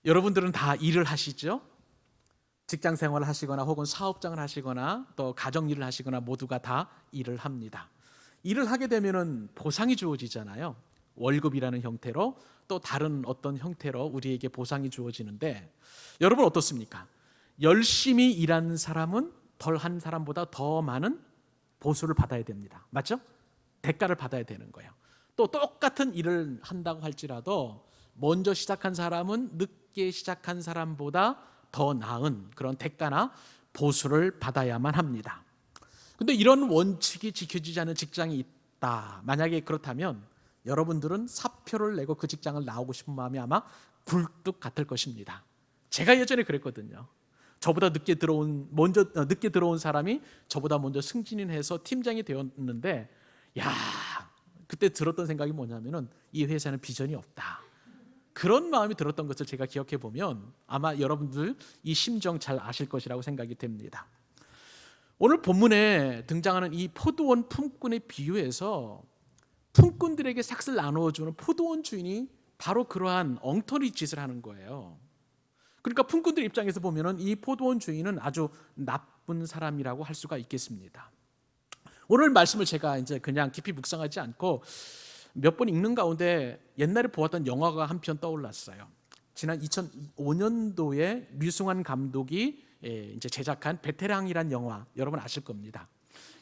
여러분들은 다 일을 하시죠? 직장 생활을 하시거나 혹은 사업장을 하시거나 또 가정 일을 하시거나 모두가 다 일을 합니다. 일을 하게 되면은 보상이 주어지잖아요. 월급이라는 형태로 또 다른 어떤 형태로 우리에게 보상이 주어지는데 여러분 어떻습니까? 열심히 일한 사람은 덜 한 사람보다 더 많은 보수를 받아야 됩니다. 맞죠? 대가를 받아야 되는 거예요. 또 똑같은 일을 한다고 할지라도 먼저 시작한 사람은 늦게 시작한 사람보다 더 나은 그런 대가나 보수를 받아야만 합니다. 근데 이런 원칙이 지켜지지 않는 직장이 있다. 만약에 그렇다면 여러분들은 사표를 내고 그 직장을 나오고 싶은 마음이 아마 굴뚝 같을 것입니다. 제가 예전에 그랬거든요. 저보다 늦게 들어온 사람이 저보다 먼저 승진을 해서 팀장이 되었는데, 야, 그때 들었던 생각이 뭐냐면은 이 회사는 비전이 없다. 그런 마음이 들었던 것을 제가 기억해 보면 아마 여러분들 이 심정 잘 아실 것이라고 생각이 됩니다. 오늘 본문에 등장하는 이 포도원 품꾼의 비유에서 품꾼들에게 삭슬 나누어주는 포도원 주인이 바로 그러한 엉터리 짓을 하는 거예요. 그러니까 품꾼들 입장에서 보면은 이 포도원 주인은 아주 나쁜 사람이라고 할 수가 있겠습니다. 오늘 말씀을 제가 이제 그냥 깊이 묵상하지 않고 몇 번 읽는 가운데 옛날에 보았던 영화가 한 편 떠올랐어요. 지난 2005년도에 류승환 감독이 이제 제작한 베테랑이란 영화 여러분 아실 겁니다.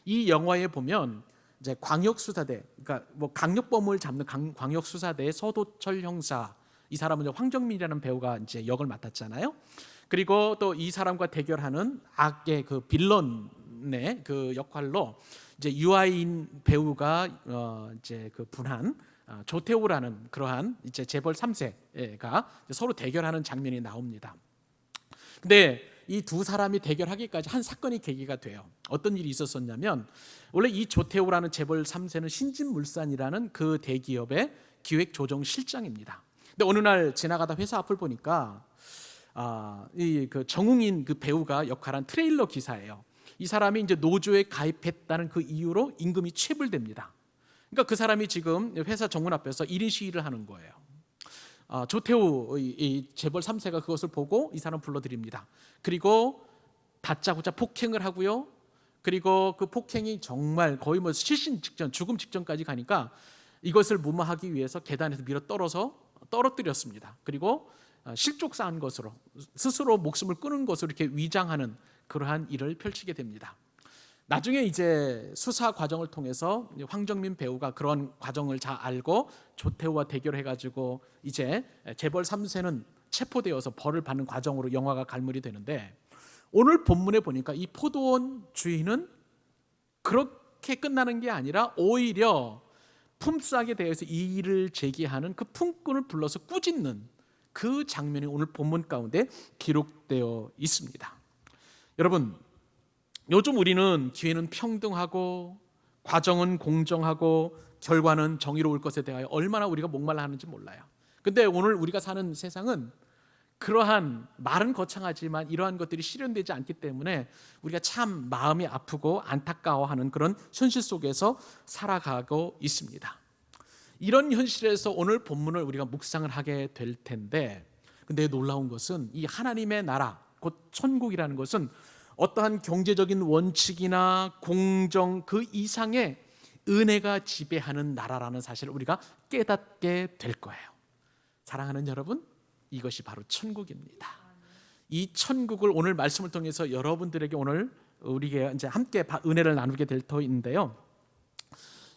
이 영화에 보면 이제 광역수사대, 그러니까 뭐 강력범을 잡는 광역수사대의 서도철 형사, 이 사람은 황정민이라는 배우가 이제 역을 맡았잖아요. 그리고 또 이 사람과 대결하는 악의 그 빌런의 그 역할로 이제 유아인 배우가 이제 그 분한 조태우라는 그러한 이제 재벌 3세가 서로 대결하는 장면이 나옵니다. 근데 이 두 사람이 대결하기까지 한 사건이 계기가 돼요. 어떤 일이 있었었냐면 원래 이 조태우라는 재벌 3세는 신진물산이라는 그 대기업의 기획조정실장입니다. 근데 어느 날 지나가다 회사 앞을 보니까 이 그 정웅인 그 배우가 역할한 트레일러 기사예요. 이 사람이 이제 노조에 가입했다는 그 이유로 임금이 체불됩니다. 그러니까 그 사람이 지금 회사 정문 앞에서 1인 시위를 하는 거예요. 조태우 이 재벌 3세가 그것을 보고 이 사람 불러들입니다. 그리고 다짜고짜 폭행을 하고요. 그리고 그 폭행이 정말 거의 뭐 실신 직전, 죽음 직전까지 가니까 이것을 무마하기 위해서 계단에서 밀어 떨어뜨렸습니다. 그리고 실족사한 것으로 스스로 목숨을 끊은 것으로 이렇게 위장하는 그러한 일을 펼치게 됩니다. 나중에 이제 수사 과정을 통해서 황정민 배우가 그런 과정을 잘 알고 조태우와 대결해가지고 이제 재벌 3세는 체포되어서 벌을 받는 과정으로 영화가 갈무리 되는데 오늘 본문에 보니까 이 포도원 주인은 그렇게 끝나는 게 아니라 오히려 품삯에 대해서 이의를 제기하는 그 품꾼을 불러서 꾸짖는 그 장면이 오늘 본문 가운데 기록되어 있습니다. 여러분, 요즘 우리는 기회는 평등하고 과정은 공정하고 결과는 정의로울 것에 대하여 얼마나 우리가 목말라 하는지 몰라요. 근데 오늘 우리가 사는 세상은 그러한 말은 거창하지만 이러한 것들이 실현되지 않기 때문에 우리가 참 마음이 아프고 안타까워하는 그런 현실 속에서 살아가고 있습니다. 이런 현실에서 오늘 본문을 우리가 묵상을 하게 될 텐데, 근데 놀라운 것은 이 하나님의 나라 곧 천국이라는 것은 어떠한 경제적인 원칙이나 공정 그 이상의 은혜가 지배하는 나라라는 사실을 우리가 깨닫게 될 거예요. 사랑하는 여러분, 이것이 바로 천국입니다. 이 천국을 오늘 말씀을 통해서 여러분들에게 오늘 우리가 이제 함께 은혜를 나누게 될 터인데요.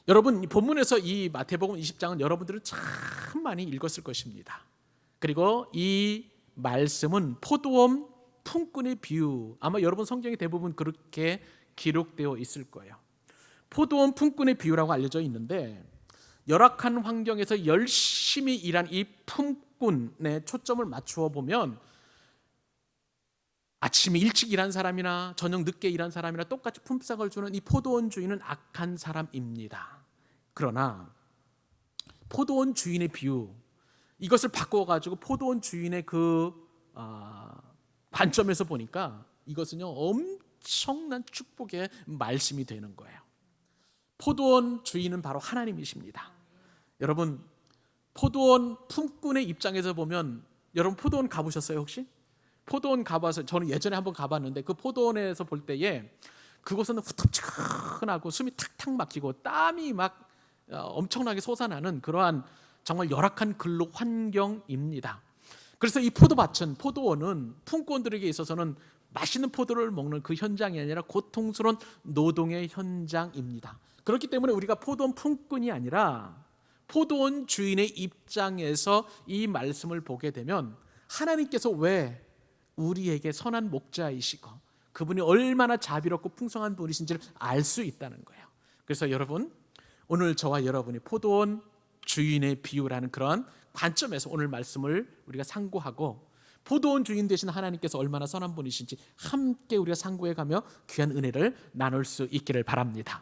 여러분, 본문에서 이 마태복음 20장은 여러분들은 참 많이 읽었을 것입니다. 그리고 이 말씀은 포도원 품꾼의 비유, 아마 여러분 성경이 대부분 그렇게 기록되어 있을 거예요. 포도원 품꾼의 비유라고 알려져 있는데 열악한 환경에서 열심히 일한 이 품꾼의 초점을 맞추어 보면 아침에 일찍 일한 사람이나 저녁 늦게 일한 사람이나 똑같이 품삯을 주는 이 포도원 주인은 악한 사람입니다. 그러나 포도원 주인의 비유, 이것을 바꿔가지고 포도원 주인의 그 관점에서 보니까 이것은요 엄청난 축복의 말씀이 되는 거예요. 포도원 주인은 바로 하나님이십니다. 여러분, 포도원 품꾼의 입장에서 보면 여러분 포도원 가보셨어요 혹시? 포도원 가봐서 저는 예전에 한번 가봤는데 그 포도원에서 볼 때에 그곳은 후텁지근하고 숨이 탁탁 막히고 땀이 막 엄청나게 솟아나는 그러한 정말 열악한 근로 환경입니다. 그래서 이 포도밭은 포도원은 품꾼들에게 있어서는 맛있는 포도를 먹는 그 현장이 아니라 고통스러운 노동의 현장입니다. 그렇기 때문에 우리가 포도원 품꾼이 아니라 포도원 주인의 입장에서 이 말씀을 보게 되면 하나님께서 왜 우리에게 선한 목자이시고 그분이 얼마나 자비롭고 풍성한 분이신지를 알 수 있다는 거예요. 그래서 여러분, 오늘 저와 여러분이 포도원 주인의 비유라는 그런 관점에서 오늘 말씀을 우리가 상고하고 포도원 주인 되신 하나님께서 얼마나 선한 분이신지 함께 우리가 상고해가며 귀한 은혜를 나눌 수 있기를 바랍니다.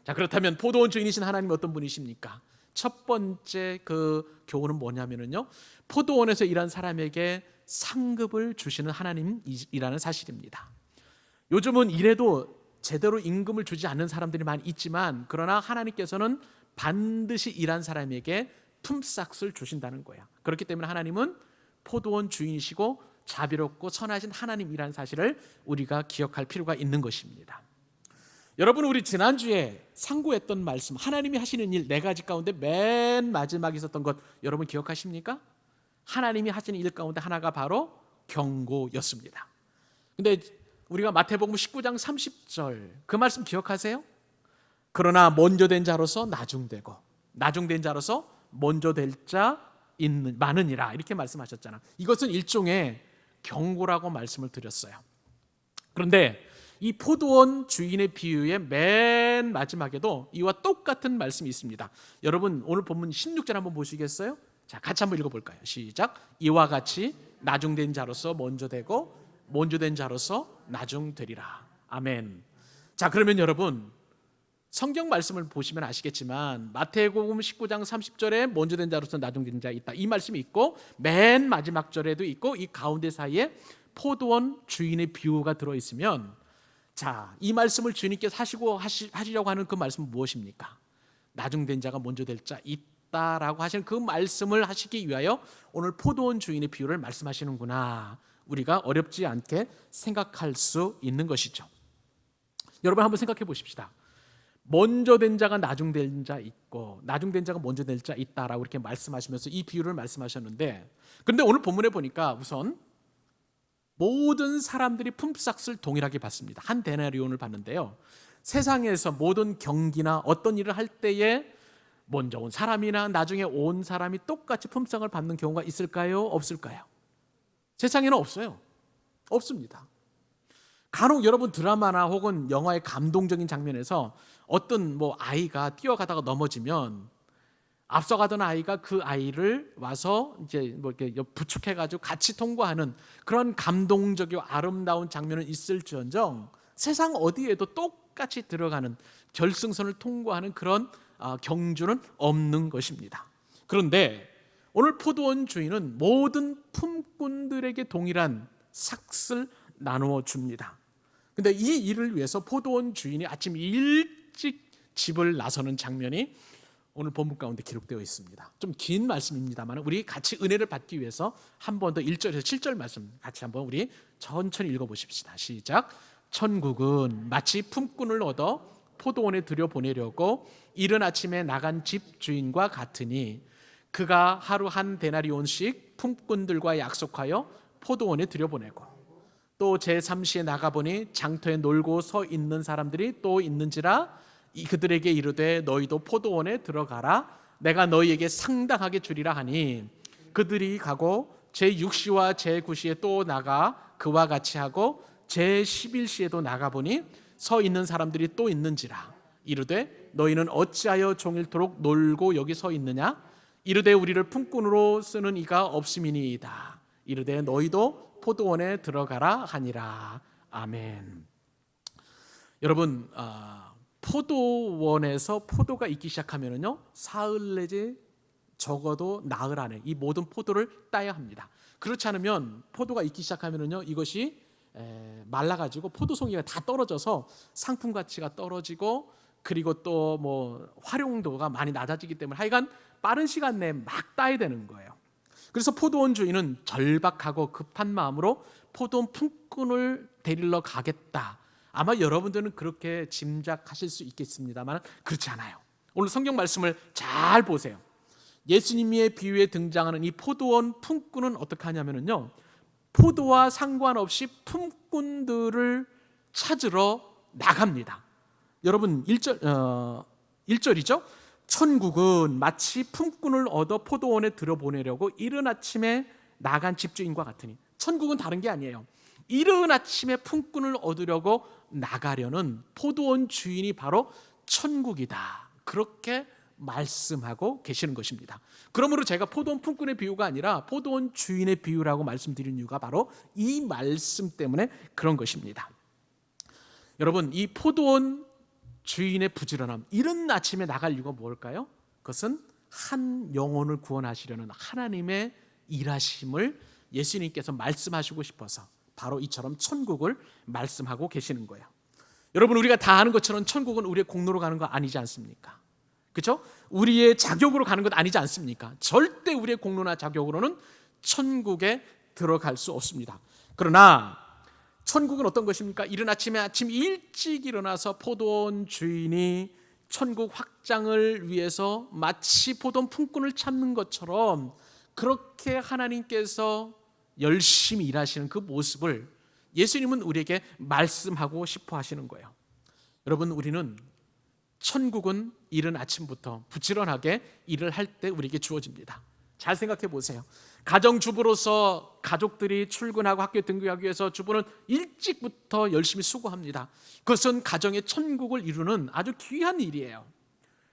자, 그렇다면 포도원 주인이신 하나님이 어떤 분이십니까? 첫 번째 그 교훈은 뭐냐면요, 포도원에서 일한 사람에게 상급을 주시는 하나님이라는 사실입니다. 요즘은 일해도 제대로 임금을 주지 않는 사람들이 많이 있지만 그러나 하나님께서는 반드시 일한 사람에게 품삯을 주신다는 거야. 그렇기 때문에 하나님은 포도원 주인이시고 자비롭고 선하신 하나님이라는 사실을 우리가 기억할 필요가 있는 것입니다. 여러분, 우리 지난주에 상고했던 말씀, 하나님이 하시는 일 네 가지 가운데 맨 마지막에 있었던 것 여러분 기억하십니까? 하나님이 하시는 일 가운데 하나가 바로 경고였습니다. 근데 우리가 마태복음 19장 30절 그 말씀 기억하세요? 그러나 먼저 된 자로서 나중되고 나중된 자로서 먼저 될 자 많으니라, 이렇게 말씀하셨잖아. 이것은 일종의 경고라고 말씀을 드렸어요. 그런데 이 포도원 주인의 비유의 맨 마지막에도 이와 똑같은 말씀이 있습니다. 여러분, 오늘 본문 16절 한번 보시겠어요? 자, 같이 한번 읽어볼까요? 시작. 이와 같이 나중된 자로서 먼저 되고 먼저 된 자로서 나중되리라. 아멘. 자, 그러면 여러분, 성경 말씀을 보시면 아시겠지만 마태복음 19장 30절에 먼저 된 자로서 나중된 자 있다, 이 말씀이 있고 맨 마지막 절에도 있고 이 가운데 사이에 포도원 주인의 비유가 들어있으면, 자, 이 말씀을 주님께서 하시려고 하는 그 말씀은 무엇입니까? 나중된 자가 먼저 될 자 있다라고 하시는 그 말씀을 하시기 위하여 오늘 포도원 주인의 비유를 말씀하시는구나, 우리가 어렵지 않게 생각할 수 있는 것이죠. 여러분, 한번 생각해 보십시다. 먼저 된 자가 나중된 자 있고 나중된 자가 먼저 될 자 있다라고 이렇게 말씀하시면서 이 비유를 말씀하셨는데, 그런데 오늘 본문에 보니까 우선 모든 사람들이 품삯을 동일하게 받습니다. 한 데나리온을 받는데요, 세상에서 모든 경기나 어떤 일을 할 때에 먼저 온 사람이나 나중에 온 사람이 똑같이 품삯을 받는 경우가 있을까요? 없을까요? 세상에는 없어요. 없습니다. 간혹 여러분 드라마나 혹은 영화의 감동적인 장면에서 어떤 아이가 뛰어가다가 넘어지면 앞서가던 아이가 그 아이를 와서 이제 이렇게 부축해가지고 같이 통과하는 그런 감동적이고 아름다운 장면은 있을지언정 세상 어디에도 똑같이 들어가는 결승선을 통과하는 그런 경주는 없는 것입니다. 그런데 오늘 포도원 주인은 모든 품꾼들에게 동일한 삭을 나누어 줍니다. 근데 이 일을 위해서 포도원 주인이 아침 일찍 집을 나서는 장면이 오늘 본문 가운데 기록되어 있습니다. 좀 긴 말씀입니다만 우리 같이 은혜를 받기 위해서 한 번 더 1절에서 7절 말씀 같이 한번 우리 천천히 읽어보십시다. 시작. 천국은 마치 품꾼을 얻어 포도원에 들여보내려고 이른 아침에 나간 집 주인과 같으니 그가 하루 한 데나리온씩 품꾼들과 약속하여 포도원에 들여보내고 또 제3시에 나가보니 장터에 놀고 서 있는 사람들이 또 있는지라 그들에게 이르되 너희도 포도원에 들어가라, 내가 너희에게 상당하게 주리라 하니 그들이 가고 제6시와 제9시에 또 나가 그와 같이 하고 제11시에도 나가보니 서 있는 사람들이 또 있는지라 이르되 너희는 어찌하여 종일토록 놀고 여기 서 있느냐, 이르되 우리를 품꾼으로 쓰는 이가 없음이니이다. 이르되 너희도 포도원에 들어가라 하니라. 아멘. 여러분, 포도원에서 포도가 익기 시작하면요 사흘 내지 적어도 나흘 안에 이 모든 포도를 따야 합니다. 그렇지 않으면 포도가 익기 시작하면요 이것이 말라가지고 포도송이가 다 떨어져서 상품 가치가 떨어지고 그리고 또 활용도가 많이 낮아지기 때문에 하여간 빠른 시간 내에 막 따야 되는 거예요. 그래서 포도원 주인은 절박하고 급한 마음으로 포도원 품꾼을 데리러 가겠다. 아마 여러분들은 그렇게 짐작하실 수 있겠습니다만 그렇지 않아요. 오늘 성경 말씀을 잘 보세요. 예수님의 비유에 등장하는 이 포도원 품꾼은 어떻게 하냐면요, 포도와 상관없이 품꾼들을 찾으러 나갑니다. 여러분 1절이죠. 천국은 마치 품꾼을 얻어 포도원에 들여보내려고 이른 아침에 나간 집주인과 같으니, 천국은 다른 게 아니에요. 이른 아침에 품꾼을 얻으려고 나가려는 포도원 주인이 바로 천국이다. 그렇게 말씀하고 계시는 것입니다. 그러므로 제가 포도원 품꾼의 비유가 아니라 포도원 주인의 비유라고 말씀드린 이유가 바로 이 말씀 때문에 그런 것입니다. 여러분, 이 포도원 주인의 부지런함, 이른 아침에 나갈 이유가 뭘까요? 그것은 한 영혼을 구원하시려는 하나님의 일하심을 예수님께서 말씀하시고 싶어서 바로 이처럼 천국을 말씀하고 계시는 거예요. 여러분, 우리가 다 아는 것처럼 천국은 우리의 공로로 가는 거 아니지 않습니까? 그렇죠? 우리의 자격으로 가는 것 아니지 않습니까? 절대 우리의 공로나 자격으로는 천국에 들어갈 수 없습니다. 그러나 천국은 어떤 것입니까? 이른 아침에 아침 일찍 일어나서 포도원 주인이 천국 확장을 위해서 마치 포도원 품꾼을 찾는 것처럼 그렇게 하나님께서 열심히 일하시는 그 모습을 예수님은 우리에게 말씀하고 싶어 하시는 거예요. 여러분, 우리는 천국은 이른 아침부터 부지런하게 일을 할 때 우리에게 주어집니다. 잘 생각해 보세요. 가정주부로서 가족들이 출근하고 학교에 등교하기 위해서 주부는 일찍부터 열심히 수고합니다. 그것은 가정의 천국을 이루는 아주 귀한 일이에요.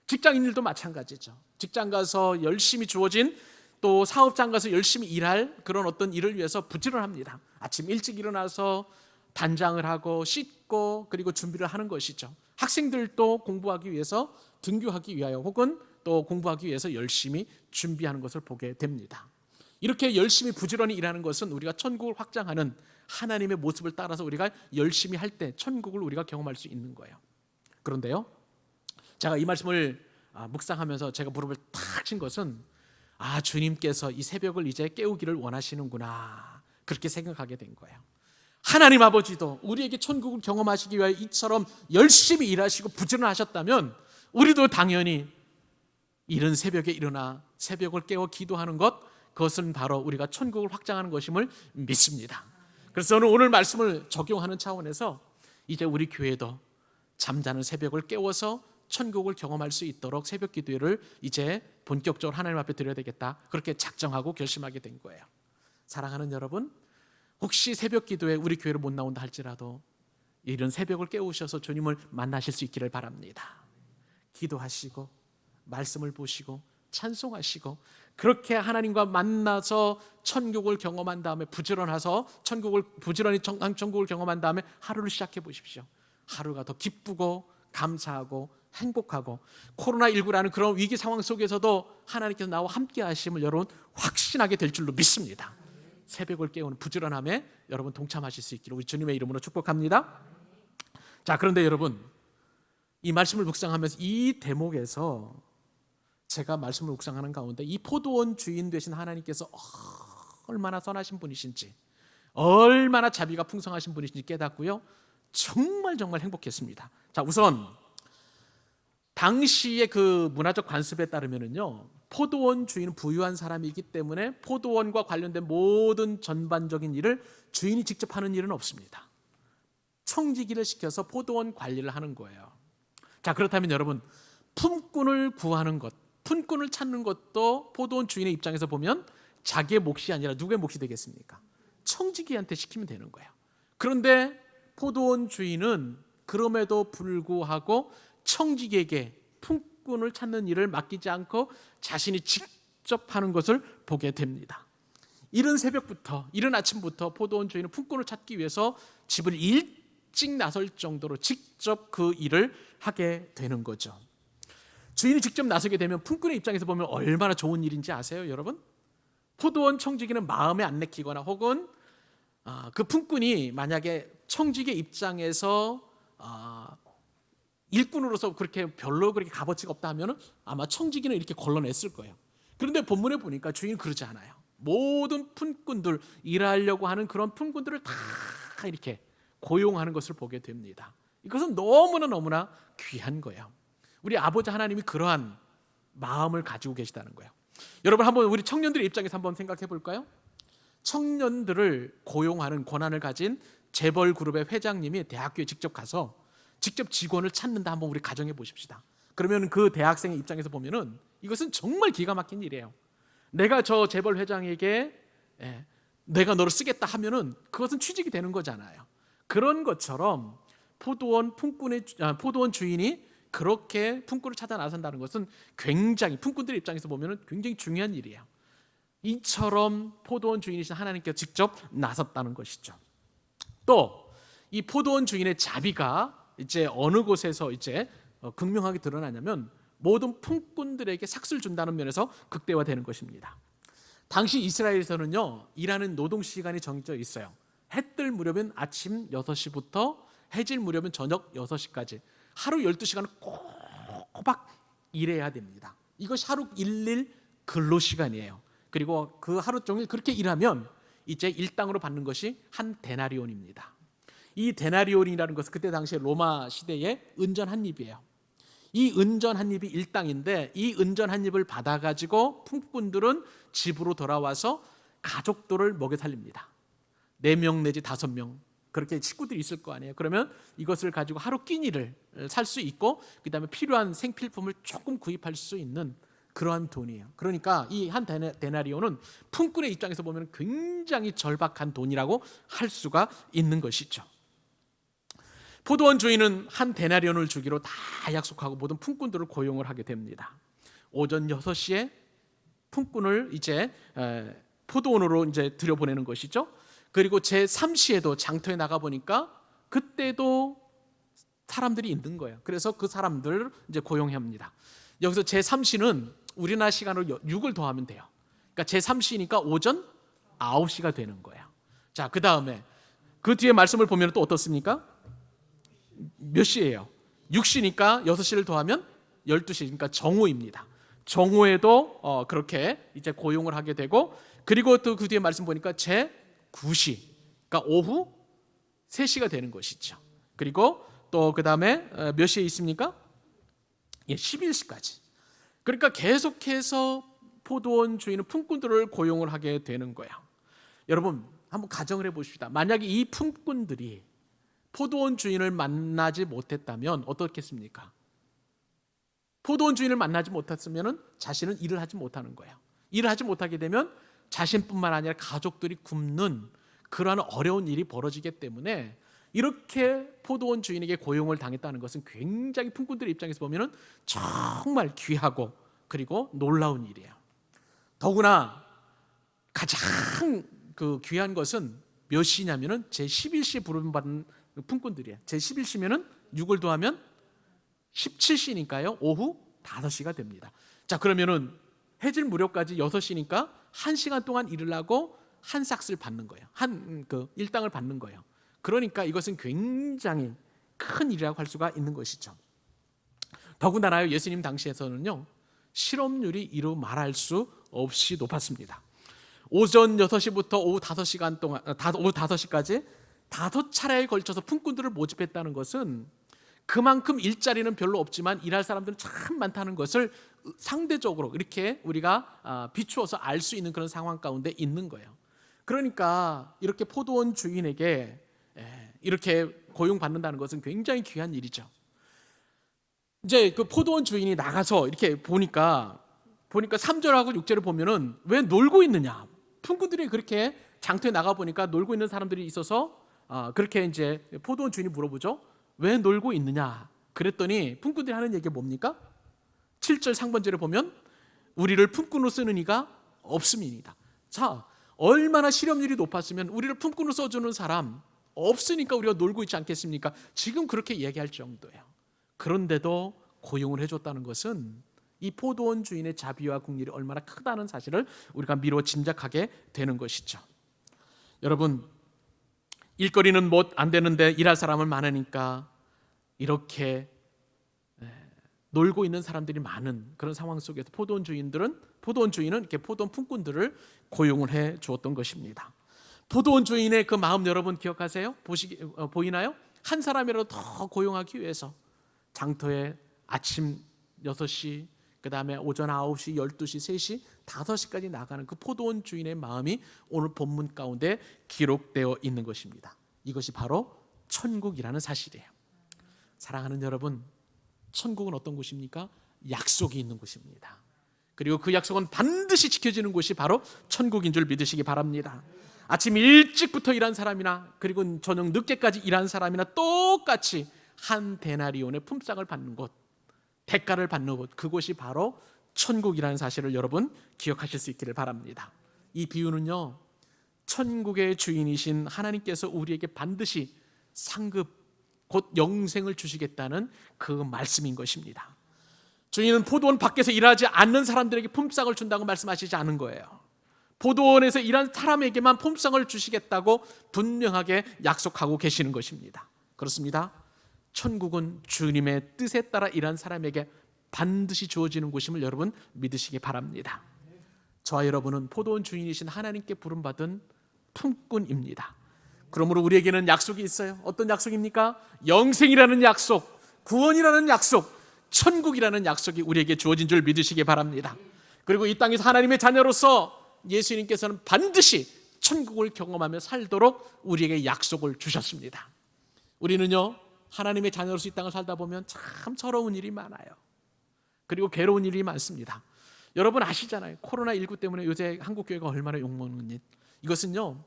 직장인들도 마찬가지죠. 직장 가서 열심히 주어진, 또 사업장 가서 열심히 일할 그런 어떤 일을 위해서 부지런합니다. 아침 일찍 일어나서 단장을 하고 씻고 그리고 준비를 하는 것이죠. 학생들도 공부하기 위해서, 등교하기 위하여 혹은 또 공부하기 위해서 열심히 준비하는 것을 보게 됩니다. 이렇게 열심히 부지런히 일하는 것은 우리가 천국을 확장하는 하나님의 모습을 따라서 우리가 열심히 할 때 천국을 우리가 경험할 수 있는 거예요. 그런데요, 제가 이 말씀을 묵상하면서 제가 무릎을 탁 친 것은 주님께서 이 새벽을 이제 깨우기를 원하시는구나, 그렇게 생각하게 된 거예요. 하나님 아버지도 우리에게 천국을 경험하시기 위하여 이처럼 열심히 일하시고 부지런하셨다면 우리도 당연히 이른 새벽에 일어나 새벽을 깨워 기도하는 것, 그것은 바로 우리가 천국을 확장하는 것임을 믿습니다. 그래서 저는 오늘 말씀을 적용하는 차원에서 이제 우리 교회도 잠자는 새벽을 깨워서 천국을 경험할 수 있도록 새벽 기도를 이제 본격적으로 하나님 앞에 드려야 되겠다, 그렇게 작정하고 결심하게 된 거예요. 사랑하는 여러분, 혹시 새벽 기도에 우리 교회를 못 나온다 할지라도 이런 새벽을 깨우셔서 주님을 만나실 수 있기를 바랍니다. 기도하시고 말씀을 보시고 찬송하시고 그렇게 하나님과 만나서 천국을 경험한 다음에 부지런히 천국을 경험한 다음에 하루를 시작해 보십시오. 하루가 더 기쁘고 감사하고 행복하고, 코로나19라는 그런 위기 상황 속에서도 하나님께서 나와 함께 하심을 여러분 확신하게 될 줄로 믿습니다. 새벽을 깨우는 부지런함에 여러분 동참하실 수 있기를 우리 주님의 이름으로 축복합니다. 자, 그런데 여러분, 이 말씀을 묵상하면서 이 대목에서 제가 말씀을 묵상하는 가운데 이 포도원 주인 되신 하나님께서 얼마나 선하신 분이신지, 얼마나 자비가 풍성하신 분이신지 깨닫고요, 정말 행복했습니다. 자, 우선 당시의 그 문화적 관습에 따르면요, 포도원 주인은 부유한 사람이기 때문에 포도원과 관련된 모든 전반적인 일을 주인이 직접 하는 일은 없습니다. 청지기를 시켜서 포도원 관리를 하는 거예요. 자, 그렇다면 여러분, 품꾼을 구하는 것, 품꾼을 찾는 것도 포도원 주인의 입장에서 보면 자기의 몫이 아니라 누구의 몫이 되겠습니까? 청지기한테 시키면 되는 거예요. 그런데 포도원 주인은 그럼에도 불구하고 청지기에게 품꾼을 찾는 일을 맡기지 않고 자신이 직접 하는 것을 보게 됩니다. 이른 새벽부터, 이른 아침부터 포도원 주인은 품꾼을 찾기 위해서 집을 일찍 나설 정도로 직접 그 일을 하게 되는 거죠. 주인이 직접 나서게 되면 품꾼의 입장에서 보면 얼마나 좋은 일인지 아세요, 여러분? 포도원 청지기는 마음에 안 내키거나 혹은 그 품꾼이 만약에 청지기의 입장에서 일꾼으로서 별로 그렇게 값어치가 없다 하면 아마 청지기는 이렇게 걸러냈을 거예요. 그런데 본문에 보니까 주인은 그러지 않아요. 모든 품꾼들, 일하려고 하는 그런 품꾼들을 다 이렇게 고용하는 것을 보게 됩니다. 이것은 너무나 귀한 거예요. 우리 아버지 하나님이 그러한 마음을 가지고 계시다는 거예요. 여러분, 한번 우리 청년들의 입장에서 한번 생각해 볼까요? 청년들을 고용하는 권한을 가진 재벌 그룹의 회장님이 대학교에 직접 가서 직접 직원을 찾는다, 한번 우리 가정해 보십시다. 그러면 그 대학생의 입장에서 보면은 이것은 정말 기가 막힌 일이에요. 내가 저 재벌 회장에게 내가 너를 쓰겠다 하면은 그것은 취직이 되는 거잖아요. 그런 것처럼 포도원 주인이 그렇게 품꾼을 찾아 나선다는 것은 굉장히, 품꾼들의 입장에서 보면은 굉장히 중요한 일이에요. 이처럼 포도원 주인이신 하나님께서 직접 나섰다는 것이죠. 또 이 포도원 주인의 자비가 이제 어느 곳에서 이제 극명하게 드러나냐면 모든 품꾼들에게 삭스를 준다는 면에서 극대화되는 것입니다. 당시 이스라엘에서는요, 일하는 노동 시간이 정해져 있어요. 해 뜰 무렵은 아침 6시부터 해질 무렵은 저녁 6시까지 하루 12시간을 꼬박 일해야 됩니다. 이것이 하루 일일 근로시간이에요. 그리고 그 하루 종일 그렇게 일하면 이제 일당으로 받는 것이 한 데나리온입니다. 이 데나리온이라는 것은 그때 당시에 로마 시대의 은전 한 입이에요. 이 은전 한 입이 일당인데, 이 은전 한 입을 받아가지고 품꾼들은 집으로 돌아와서 가족들을 먹여 살립니다. 4명 내지 5명 그렇게 식구들이 있을 거 아니에요. 그러면 이것을 가지고 하루 끼니를 살 수 있고, 그 다음에 필요한 생필품을 조금 구입할 수 있는 그러한 돈이에요. 그러니까 이 한 데나리온은 품꾼의 입장에서 보면 굉장히 절박한 돈이라고 할 수가 있는 것이죠. 포도원 주인은 한 데나리온을 주기로 다 약속하고 모든 품꾼들을 고용을 하게 됩니다. 오전 6시에 품꾼을 이제 포도원으로 이제 들여보내는 것이죠. 그리고 제3시에도 장터에 나가 보니까 그때도 사람들이 있는 거예요. 그래서 그 사람들을 이제 고용해야 합니다. 여기서 제3시는 우리나라 시간으로 6을 더하면 돼요. 그러니까 제3시니까 오전 9시가 되는 거예요. 자, 그 다음에 그 뒤에 말씀을 보면 또 어떻습니까? 몇 시예요? 6시니까 6시를 더하면 12시, 그러니까 정오입니다. 정오에도 그렇게 이제 고용을 하게 되고, 그리고 또 그 뒤에 말씀 보니까 제9시, 그러니까 오후 3시가 되는 것이죠. 그리고 또 그 다음에 몇 시에 있습니까? 11시까지. 그러니까 계속해서 포도원 주인은 품꾼들을 고용을 하게 되는 거예요. 여러분, 한번 가정을 해보십시다. 만약에 이 품꾼들이 포도원 주인을 만나지 못했다면 어떻겠습니까? 포도원 주인을 만나지 못했으면 자신은 일을 하지 못하는 거예요. 일을 하지 못하게 되면 자신뿐만 아니라 가족들이 굶는 그러한 어려운 일이 벌어지기 때문에 이렇게 포도원 주인에게 고용을 당했다는 것은 굉장히 품꾼들의 입장에서 보면 정말 귀하고 그리고 놀라운 일이에요. 더구나 가장 그 귀한 것은 몇 시냐면은 제11시에 부름받은 품꾼들이에요. 제11시면은 6을 더하면 17시니까요. 오후 5시가 됩니다. 자, 그러면은 해질 무렵까지 6시니까 1시간 동안 일을 하고 한 삭스를 받는 거예요. 일당을 받는 거예요. 그러니까 이것은 굉장히 큰 일이라고 할 수가 있는 것이죠. 더군다나 예수님 당시에서는요, 실업률이 이루 말할 수 없이 높았습니다. 오전 6시부터 오후 5시간 동안, 오후 5시까지 5차례에 걸쳐서 품꾼들을 모집했다는 것은 그만큼 일자리는 별로 없지만 일할 사람들은 참 많다는 것을 상대적으로 이렇게 우리가 비추어서 알 수 있는 그런 상황 가운데 있는 거예요. 그러니까 이렇게 포도원 주인에게 이렇게 고용받는다는 것은 굉장히 귀한 일이죠. 이제 그 포도원 주인이 나가서 이렇게 보니까 3절하고 6절을 보면은 왜 놀고 있느냐? 품꾼들이 그렇게 장터에 나가 보니까 놀고 있는 사람들이 있어서 그렇게 이제 포도원 주인이 물어보죠. 왜 놀고 있느냐? 그랬더니 품꾼들이 하는 얘기가 뭡니까? 7절 상반절에 보면 우리를 품꾼으로 쓰는 이가 없음이니이다. 자, 얼마나 실업률이 높았으면 우리를 품꾼으로 써주는 사람 없으니까 우리가 놀고 있지 않겠습니까? 지금 그렇게 얘기할 정도예요. 그런데도 고용을 해줬다는 것은 이 포도원 주인의 자비와 긍휼이 얼마나 크다는 사실을 우리가 미루어 짐작하게 되는 것이죠. 여러분, 일거리는 못 안 되는데 일할 사람은 많으니까 이렇게 놀고 있는 사람들이 많은 그런 상황 속에서 포도원 주인은 이렇게 포도원 품꾼들을 고용을 해 주었던 것입니다. 포도원 주인의 그 마음 여러분 기억하세요? 보이나요? 한 사람이라도 더 고용하기 위해서 장터에 아침 6시, 그 다음에 오전 9시, 12시, 3시, 5시까지 나가는 그 포도원 주인의 마음이 오늘 본문 가운데 기록되어 있는 것입니다. 이것이 바로 천국이라는 사실이에요. 사랑하는 여러분, 천국은 어떤 곳입니까? 약속이 있는 곳입니다. 그리고 그 약속은 반드시 지켜지는 곳이 바로 천국인 줄 믿으시기 바랍니다. 아침 일찍부터 일한 사람이나 그리고 저녁 늦게까지 일한 사람이나 똑같이 한 데나리온의 품삯을 받는 곳, 대가를 받는 곳, 그곳이 바로 천국이라는 사실을 여러분 기억하실 수 있기를 바랍니다. 이 비유는요, 천국의 주인이신 하나님께서 우리에게 반드시 상급, 곧 영생을 주시겠다는 그 말씀인 것입니다. 주인은 포도원 밖에서 일하지 않는 사람들에게 품삯을 준다고 말씀하시지 않은 거예요. 포도원에서 일한 사람에게만 품삯을 주시겠다고 분명하게 약속하고 계시는 것입니다. 그렇습니다. 천국은 주님의 뜻에 따라 일한 사람에게 반드시 주어지는 곳임을 여러분 믿으시기 바랍니다. 저와 여러분은 포도원 주인이신 하나님께 부름받은 품꾼입니다. 그러므로 우리에게는 약속이 있어요. 어떤 약속입니까? 영생이라는 약속, 구원이라는 약속, 천국이라는 약속이 우리에게 주어진 줄 믿으시기 바랍니다. 그리고 이 땅에서 하나님의 자녀로서 예수님께서는 반드시 천국을 경험하며 살도록 우리에게 약속을 주셨습니다. 우리는요, 하나님의 자녀로서 이 땅을 살다 보면 참 서러운 일이 많아요. 그리고 괴로운 일이 많습니다. 여러분 아시잖아요. 코로나19 때문에 요새 한국교회가 얼마나 욕먹는 일. 이것은요,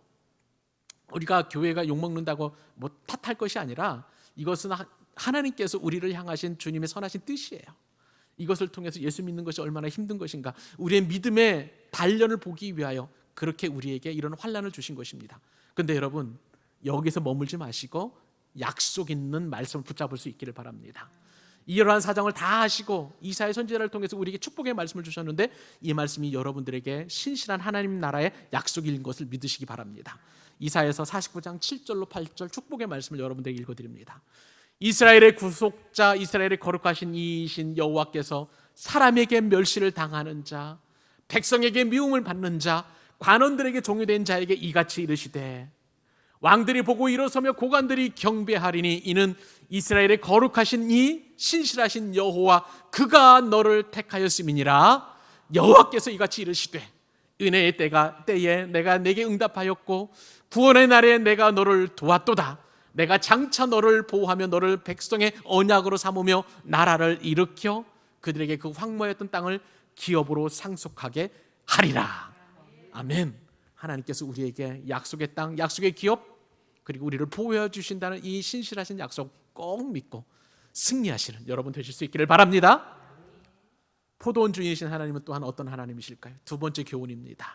우리가 교회가 욕먹는다고 뭐 탓할 것이 아니라 이것은 하나님께서 우리를 향하신 주님의 선하신 뜻이에요. 이것을 통해서 예수 믿는 것이 얼마나 힘든 것인가, 우리의 믿음의 단련을 보기 위하여 그렇게 우리에게 이런 환난을 주신 것입니다. 그런데 여러분, 여기서 머물지 마시고 약속 있는 말씀을 붙잡을 수 있기를 바랍니다. 이러한 사정을 다 하시고 이사야 선지자를 통해서 우리에게 축복의 말씀을 주셨는데 이 말씀이 여러분들에게 신실한 하나님 나라의 약속인 것을 믿으시기 바랍니다. 이사야서 49장 7절로 8절 축복의 말씀을 여러분들에게 읽어드립니다. 이스라엘의 구속자, 이스라엘의 거룩하신 이이신 여호와께서 사람에게 멸시를 당하는 자, 백성에게 미움을 받는 자, 관원들에게 종유된 자에게 이같이 이르시되 왕들이 보고 일어서며 고관들이 경배하리니 이는 이스라엘의 거룩하신 이 신실하신 여호와 그가 너를 택하였음이니라. 여호와께서 이같이 이르시되 은혜의 때에 내가 내게 응답하였고 구원의 날에 내가 너를 도왔도다. 내가 장차 너를 보호하며 너를 백성의 언약으로 삼으며 나라를 일으켜 그들에게 그 황무했던 땅을 기업으로 상속하게 하리라. 아멘. 하나님께서 우리에게 약속의 땅, 약속의 기업, 그리고 우리를 보호해 주신다는 이 신실하신 약속 꼭 믿고 승리하시는 여러분 되실 수 있기를 바랍니다. 포도원 주인이신 하나님은 또한 어떤 하나님이실까요? 두 번째 교훈입니다.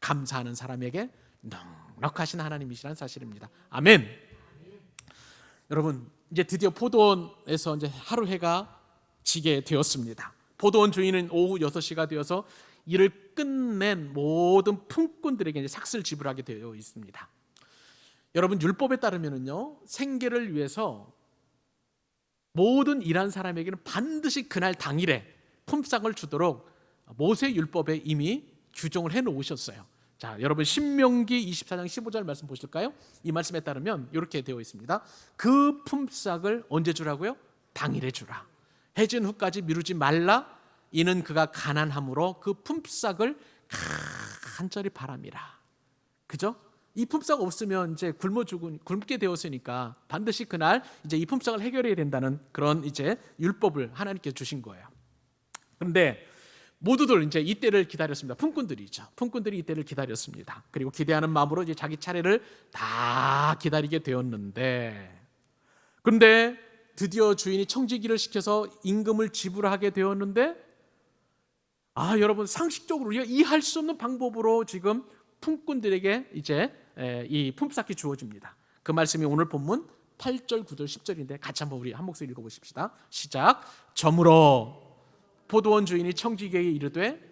감사하는 사람에게 넉넉하신 하나님이시라는 사실입니다. 아멘. 여러분, 이제 드디어 포도원에서 이제 하루 해가 지게 되었습니다. 포도원 주인은 오후 6시가 되어서 일을 끝낸 모든 품꾼들에게 이제 삭슬 지불하게 되어 있습니다. 여러분, 율법에 따르면요, 생계를 위해서 모든 일한 사람에게는 반드시 그날 당일에 품삯을 주도록 모세 율법에 이미 규정을 해 놓으셨어요. 자, 여러분 신명기 24장 15절 말씀 보실까요? 이 말씀에 따르면 이렇게 되어 있습니다. 그 품삯을 언제 주라고요? 당일에 주라. 해진 후까지 미루지 말라. 이는 그가 가난함으로 그 품삯을 간절히 바람이라. 그죠? 이 품삯 없으면 이제 굶게 되었으니까 반드시 그날 이제 이 품삯을 해결해야 된다는 그런 이제 율법을 하나님께 주신 거예요. 그런데 모두들 이제 이때를 기다렸습니다. 품꾼들이죠. 품꾼들이 이때를 기다렸습니다. 그리고 기대하는 마음으로 이제 자기 차례를 다 기다리게 되었는데, 그런데 드디어 주인이 청지기를 시켜서 임금을 지불하게 되었는데, 여러분 상식적으로 우리가 이해할 수 없는 방법으로 지금 품꾼들에게 이제 이 품삯이 주어집니다. 그 말씀이 오늘 본문 8절, 9절, 10절인데 같이 한번 우리 한 목소리 읽어보십시다. 시작. 저물어 포도원 주인이 청지기에게 이르되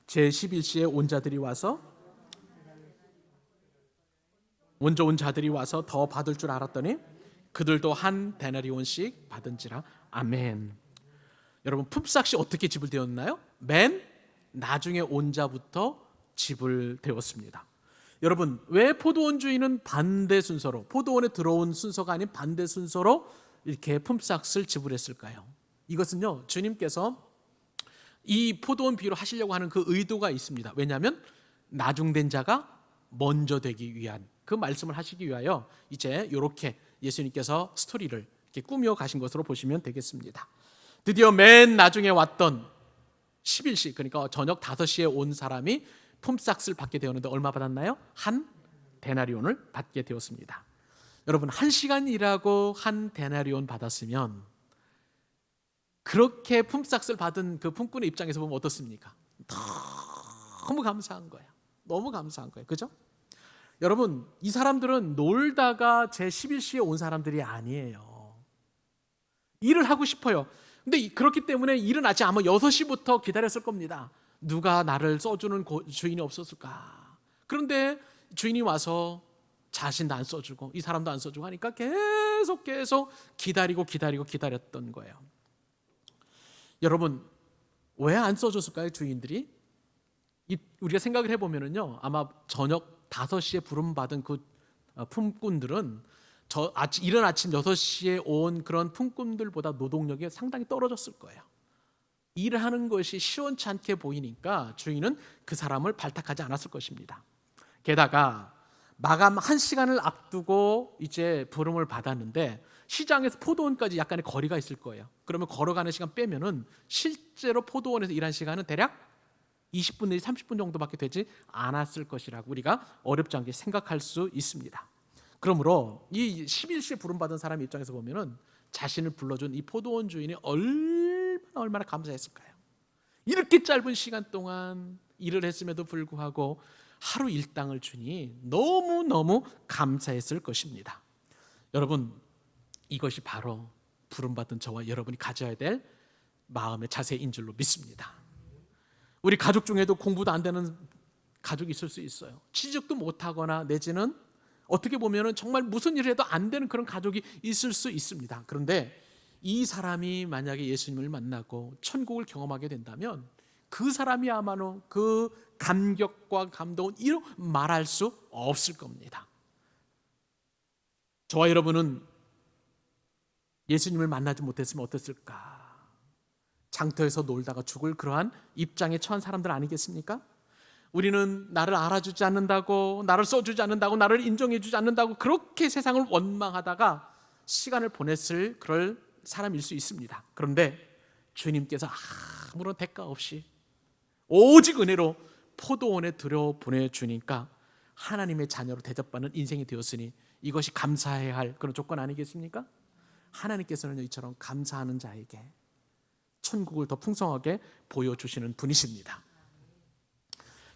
제11시에 온 자들이 와서 먼저 온 자들이 와서 더 받을 줄 알았더니 그들도 한 데나리온씩 받은지라. 아멘. 여러분, 품삯이 어떻게 지불되었나요? 맨 나중에 온 자부터 지불되었습니다. 여러분, 왜 포도원 주인은 반대 순서로, 포도원에 들어온 순서가 아닌 반대 순서로 이렇게 품삯을 지불했을까요? 이것은요, 주님께서 이 포도원 비유로 하시려고 하는 그 의도가 있습니다. 왜냐하면 나중된 자가 먼저 되기 위한, 그 말씀을 하시기 위하여 이제 이렇게 예수님께서 스토리를 이렇게 꾸며 가신 것으로 보시면 되겠습니다. 드디어 맨 나중에 왔던 11시, 그러니까 저녁 5시에 온 사람이 품삯을 받게 되었는데 얼마 받았나요? 한 데나리온을 받게 되었습니다. 여러분, 1시간 일하고 한 데나리온 받았으면 그렇게 품삯을 받은 그 품꾼의 입장에서 보면 어떻습니까? 너무 감사한 거예요. 너무 감사한 거예요. 그죠? 여러분, 이 사람들은 놀다가 제 11시에 온 사람들이 아니에요. 일을 하고 싶어요. 근데 그렇기 때문에 이른 아침 아마 6시부터 기다렸을 겁니다. 누가 나를 써주는 주인이 없었을까? 그런데 주인이 와서 자신도 안 써주고 이 사람도 안 써주고 하니까 계속 기다렸던 거예요. 여러분, 왜 안 써줬을까요? 주인들이? 우리가 생각을 해보면요, 아마 저녁 5시에 부름받은 그 품꾼들은 이른 아침 6시에 온 그런 품꾼들보다 노동력이 상당히 떨어졌을 거예요. 일을 하는 것이 시원찮게 보이니까 주인은 그 사람을 발탁하지 않았을 것입니다. 게다가 마감 1시간을 앞두고 이제 부름을 받았는데 시장에서 포도원까지 약간의 거리가 있을 거예요. 그러면 걸어가는 시간 빼면은 실제로 포도원에서 일한 시간은 대략 20분 내지 30분 정도밖에 되지 않았을 것이라고 우리가 어렵지 않게 생각할 수 있습니다. 그러므로 이 11시에 부름받은 사람 입장에서 보면은 자신을 불러준 이 포도원 주인이 얼마나 감사했을까요? 이렇게 짧은 시간 동안 일을 했음에도 불구하고 하루 일당을 주니 너무너무 감사했을 것입니다. 여러분, 이것이 바로 부름받은 저와 여러분이 가져야 될 마음의 자세인 줄로 믿습니다. 우리 가족 중에도 공부도 안 되는 가족이 있을 수 있어요. 취직도 못하거나 내지는 어떻게 보면 정말 무슨 일을 해도 안 되는 그런 가족이 있을 수 있습니다. 그런데 이 사람이 만약에 예수님을 만나고 천국을 경험하게 된다면 그 사람이야말로 그 감격과 감동은 이루 말할 수 없을 겁니다. 저와 여러분은 예수님을 만나지 못했으면 어땠을까? 장터에서 놀다가 죽을 그러한 입장에 처한 사람들 아니겠습니까? 우리는 나를 알아주지 않는다고, 나를 써주지 않는다고, 나를 인정해주지 않는다고 그렇게 세상을 원망하다가 시간을 보냈을 그럴 사람일 수 있습니다. 그런데 주님께서 아무런 대가 없이 오직 은혜로 포도원에 들여보내주니까 하나님의 자녀로 대접받는 인생이 되었으니 이것이 감사해야 할 그런 조건 아니겠습니까? 하나님께서는 이처럼 감사하는 자에게 천국을 더 풍성하게 보여주시는 분이십니다.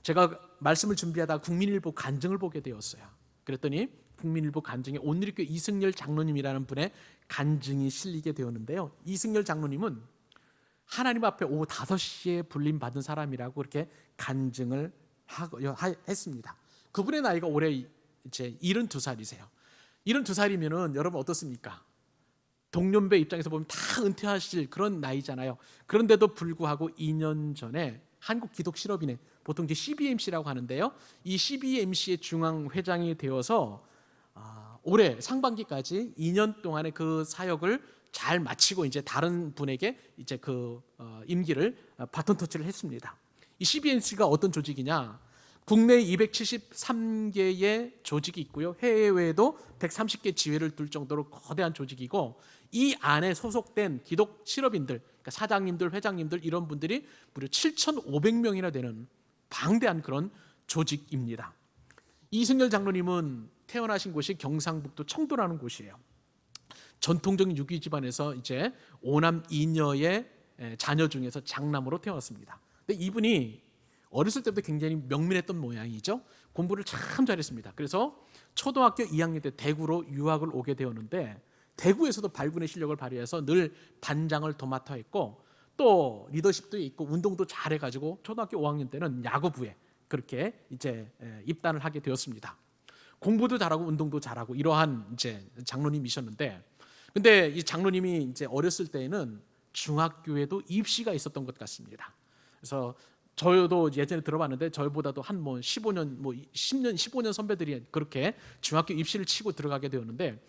제가 말씀을 준비하다 국민일보 간증을 보게 되었어요. 그랬더니 국민일보 간증에 온누리교회 이승열 장로님이라는 분의 간증이 실리게 되었는데요. 이승열 장로님은 하나님 앞에 오후 5시에 불림받은 사람이라고 그렇게 간증을 했습니다. 그분의 나이가 올해 이제 72살이세요. 72살이면은 여러분 어떻습니까? 동년배 입장에서 보면 다 은퇴하실 그런 나이잖아요. 그런데도 불구하고 2년 전에 한국기독실업인회, 보통 이제 CBMC라고 하는데요. 이 CBMC의 중앙회장이 되어서 올해 상반기까지 2년 동안의 그 사역을 잘 마치고 이제 다른 분에게 이제 그 임기를 바톤 터치를 했습니다. 이 CBMC가 어떤 조직이냐? 국내 273개의 조직이 있고요. 해외에도 130개 지회를 둘 정도로 거대한 조직이고 이 안에 소속된 기독 실업인들, 그러니까 사장님들, 회장님들 이런 분들이 무려 7,500명이나 되는 방대한 그런 조직입니다. 이승열 장로님은 태어나신 곳이 경상북도 청도라는 곳이에요. 전통적인 유기 집안에서 이제 5남 2녀의 자녀 중에서 장남으로 태어났습니다. 근데 이분이 어렸을 때부터 굉장히 명민했던 모양이죠. 공부를 참 잘했습니다. 그래서 초등학교 2학년 때 대구로 유학을 오게 되었는데 대구에서도 발군의 실력을 발휘해서 늘 반장을 도맡아 했고 또 리더십도 있고 운동도 잘해가지고 초등학교 5학년 때는 야구부에 그렇게 이제 입단을 하게 되었습니다. 공부도 잘하고 운동도 잘하고 이러한 이제 장로님이셨는데, 근데 이 장로님이 이제 어렸을 때에는 중학교에도 입시가 있었던 것 같습니다. 그래서 저도 예전에 들어봤는데 저희보다도 한 뭐 15년 뭐 10년 15년 선배들이 그렇게 중학교 입시를 치고 들어가게 되었는데,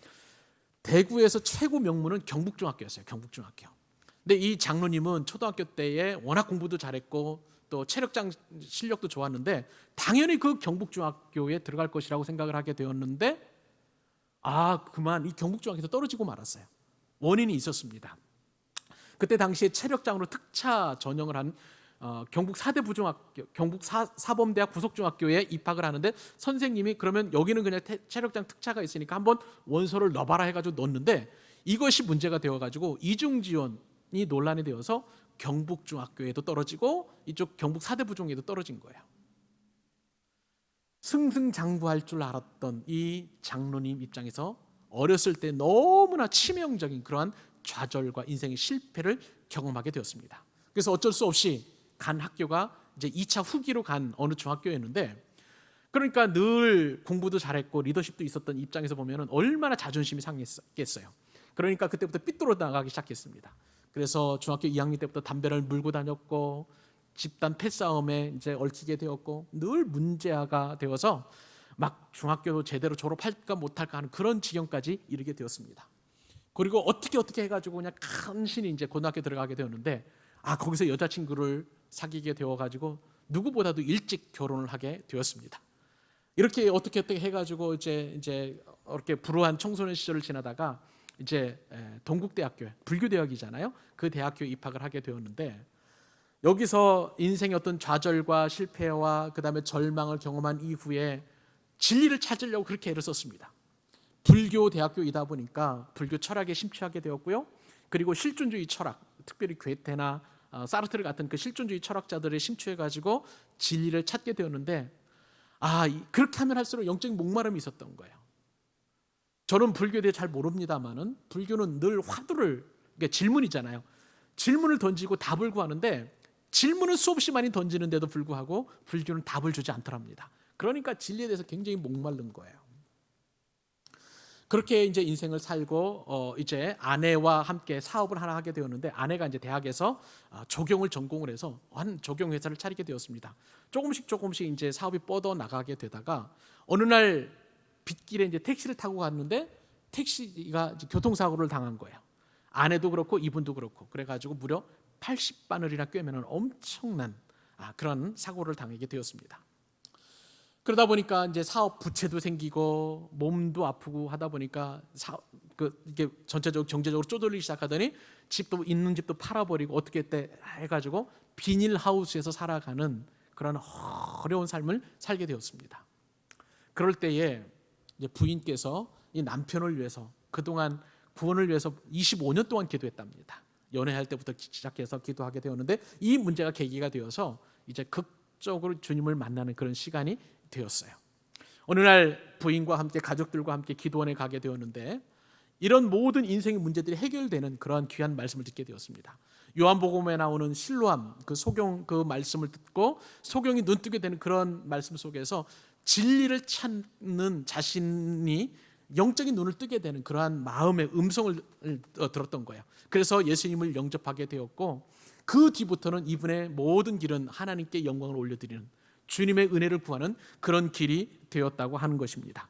대구에서 최고 명문은 경북중학교였어요. 경북중학교. 근데 이 장로님은 초등학교 때에 워낙 공부도 잘했고 또 체력장 실력도 좋았는데 당연히 그 경북중학교에 들어갈 것이라고 생각을 하게 되었는데, 그만 이 경북중학교에서 떨어지고 말았어요. 원인이 있었습니다. 그때 당시에 체력장으로 특차 전형을 한 경북 4대 부중학교, 경북 사범대학 부속중학교에 입학을 하는데, 선생님이 그러면 여기는 그냥 체력장 특차가 있으니까 한번 원서를 넣어봐라 해가지고 넣었는데, 이것이 문제가 되어가지고 이중 지원이 논란이 되어서 경북중학교에도 떨어지고 이쪽 경북 4대 부중에도 떨어진 거예요. 승승장구할 줄 알았던 이 장로님 입장에서 어렸을 때 너무나 치명적인 그러한 좌절과 인생의 실패를 경험하게 되었습니다. 그래서 어쩔 수 없이 간 학교가 이제 2차 후기로 간 어느 중학교였는데, 그러니까 늘 공부도 잘했고 리더십도 있었던 입장에서 보면은 얼마나 자존심이 상했겠어요. 그러니까 그때부터 삐뚤어 나가기 시작했습니다. 그래서 중학교 2학년 때부터 담배를 물고 다녔고 집단 패싸움에 이제 얽히게 되었고 늘 문제아가 되어서 막 중학교도 제대로 졸업할까 못할까 하는 그런 지경까지 이르게 되었습니다. 그리고 어떻게 해가지고 그냥 간신히 이제 고등학교 들어가게 되었는데, 거기서 여자친구를 사귀게 되어가지고 누구보다도 일찍 결혼을 하게 되었습니다. 이렇게 어떻게 해가지고 이제 이렇게 불우한 청소년 시절을 지나다가 이제 동국대학교, 불교대학이잖아요. 그 대학교에 입학을 하게 되었는데, 여기서 인생의 어떤 좌절과 실패와 그 다음에 절망을 경험한 이후에 진리를 찾으려고 그렇게 애를 썼습니다. 불교 대학교이다 보니까 불교 철학에 심취하게 되었고요. 그리고 실존주의 철학, 특별히 괴테나 사르트르 같은 그 실존주의 철학자들에 심취해가지고 진리를 찾게 되었는데, 그렇게 하면 할수록 영적인 목마름이 있었던 거예요. 저는 불교에 대해 잘 모릅니다만은 불교는 늘 화두를, 그러니까 질문이잖아요. 질문을 던지고 답을 구하는데 질문은 수없이 많이 던지는데도 불구하고 불교는 답을 주지 않더랍니다. 그러니까 진리에 대해서 굉장히 목마른 거예요. 그렇게 이제 인생을 살고 이제 아내와 함께 사업을 하나 하게 되었는데, 아내가 이제 대학에서 조경을 전공을 해서 한 조경 회사를 차리게 되었습니다. 조금씩 이제 사업이 뻗어 나가게 되다가 어느 날 빗길에 이제 택시를 타고 갔는데 택시가 이제 교통사고를 당한 거예요. 아내도 그렇고 이분도 그렇고, 그래가지고 무려 80바늘이나 꿰매는 엄청난 그런 사고를 당하게 되었습니다. 그러다 보니까 이제 사업 부채도 생기고 몸도 아프고 하다 보니까 이게 전체적으로 경제적으로 쪼들리기 시작하더니 집도 있는 집도 팔아버리고 어떻게 해가지고 비닐하우스에서 살아가는 그런 어려운 삶을 살게 되었습니다. 그럴 때에 이제 부인께서 이 남편을 위해서 그동안 구원을 위해서 25년 동안 기도했답니다. 연애할 때부터 시작해서 기도하게 되었는데, 이 문제가 계기가 되어서 이제 극적으로 주님을 만나는 그런 시간이 되었어요. 어느 날 부인과 함께 가족들과 함께 기도원에 가게 되었는데, 이런 모든 인생의 문제들이 해결되는 그러한 귀한 말씀을 듣게 되었습니다. 요한복음에 나오는 실로암, 그 소경 그 말씀을 듣고 소경이 눈뜨게 되는 그런 말씀 속에서 진리를 찾는 자신이 영적인 눈을 뜨게 되는 그러한 마음의 음성을 들었던 거예요. 그래서 예수님을 영접하게 되었고, 그 뒤부터는 이분의 모든 길은 하나님께 영광을 올려드리는, 주님의 은혜를 구하는 그런 길이 되었다고 하는 것입니다.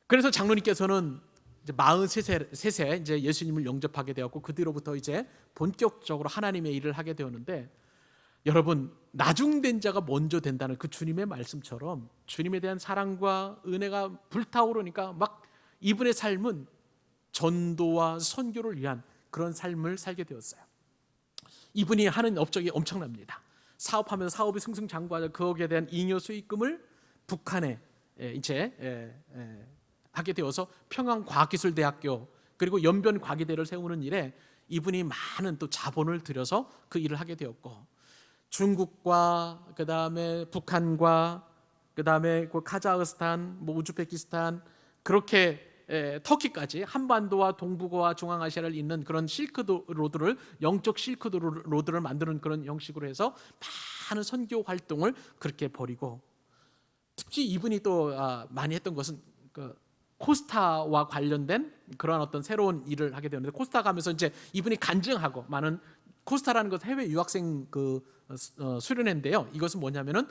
그래서 장로님께서는 이제 43세 이제 예수님을 영접하게 되었고, 그 뒤로부터 이제 본격적으로 하나님의 일을 하게 되었는데, 여러분, 나중된 자가 먼저 된다는 그 주님의 말씀처럼 주님에 대한 사랑과 은혜가 불타오르니까 막 이분의 삶은 전도와 선교를 위한 그런 삶을 살게 되었어요. 이분이 하는 업적이 엄청납니다. 사업하면서 사업이 승승장구하자 거기에 대한 잉여 수익금을 북한에 이제 하게 되어서 평양과학기술대학교 그리고 연변과기대를 세우는 일에 이분이 많은 또 자본을 들여서 그 일을 하게 되었고, 중국과 그 다음에 북한과 그 다음에 카자흐스탄, 우즈베키스탄, 그렇게 터키까지 한반도와 동북아와 중앙아시아를 잇는 그런 실크로드를, 영적 실크로드를 만드는 그런 형식으로 해서 많은 선교 활동을 그렇게 벌이고, 특히 이분이 또 많이 했던 것은 그 코스타와 관련된 그런 어떤 새로운 일을 하게 되는데, 코스타 가면서 이제 이분이 간증하고 많은, 코스타라는 것은 해외 유학생 수련회인데요. 이것은 뭐냐면은